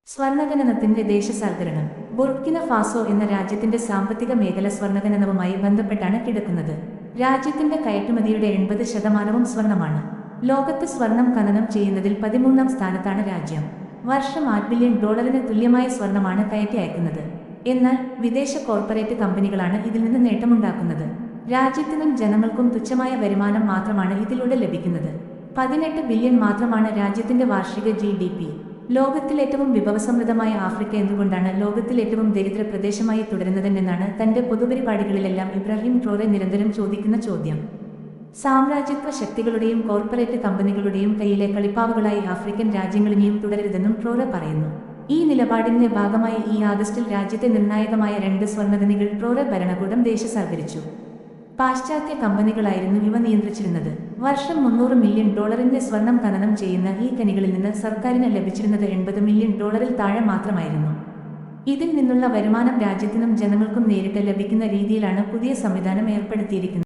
സ്വർണ്ണഖനനത്തിന്റെ ദേശസാൽക്കരണം. Burkina Faso എന്ന രാജ്യത്തിന്റെ സാമ്പത്തിക മേഖല സ്വർണ്ണഖനനവുമായി ബന്ധപ്പെട്ടാണ് കിടക്കുന്നത്. രാജ്യത്തിന്റെ കയറ്റുമതിയുടെ 80% സ്വർണ്ണമാണ്. ലോകത്ത് സ്വർണം ഖനനം ചെയ്യുന്നതിൽ 13ാം സ്ഥാനത്താണ് രാജ്യം. വർഷം $8 ബില്യൺ തുല്യമായ സ്വർണമാണ് കയറ്റി അയക്കുന്നത്. എന്നാൽ വിദേശ കോർപ്പറേറ്റ് കമ്പനികളാണ് ഇതിൽ നിന്ന് നേട്ടമുണ്ടാക്കുന്നത്. രാജ്യത്തിനും ജനങ്ങൾക്കും തുച്ഛമായ വരുമാനം മാത്രമാണ് ഇതിലൂടെ ലഭിക്കുന്നത്. 18 ബില്യൺ മാത്രമാണ് രാജ്യത്തിന്റെ വാർഷിക GDP. ലോകത്തിലേറ്റവും വിഭവസമൃദ്ധമായ ആഫ്രിക്ക എന്തുകൊണ്ടാണ് ലോകത്തിലേറ്റവും ദരിദ്ര പ്രദേശമായി തുടരുന്നതെന്നാണ് തന്റെ പൊതുപരിപാടികളിലെല്ലാം ഇബ്രാഹിം ട്രോറെ നിരന്തരം ചോദിക്കുന്ന ചോദ്യം. സാമ്രാജ്യത്വ ശക്തികളുടെയും കോർപ്പറേറ്റ് കമ്പനികളുടെയും കയ്യിലെ കളിപ്പാവകളായി ആഫ്രിക്കൻ രാജ്യങ്ങളിനെയും തുടരരുതെന്നും ട്രോറെ പറയുന്നു. ഈ നിലപാടിന്റെ ഭാഗമായി ഈ ആഗസ്റ്റിൽ രാജ്യത്തെ നിർണായകമായ 2 സ്വർണ്ണഖനികൾ ട്രോറെ ഭരണകൂടം ദേശസാൽക്കരിച്ചു. പാശ്ചാത്യ കമ്പനികളായിരുന്നു ഇവ നിയന്ത്രിച്ചിരുന്നത്. വർഷം $300 മില്യൺ സ്വർണം ഖനനം ചെയ്യുന്ന ഈ ഖനികളിൽ നിന്ന് സർക്കാരിന് ലഭിച്ചിരുന്നത് $80 മില്യൺ താഴെ മാത്രമായിരുന്നു. ഇതിൽ നിന്നുള്ള വരുമാനം രാജ്യത്തിനും ജനങ്ങൾക്കും നേരിട്ട് ലഭിക്കുന്ന രീതിയിലാണ് പുതിയ സംവിധാനം ഏർപ്പെടുത്തിയിരിക്കുന്നത്.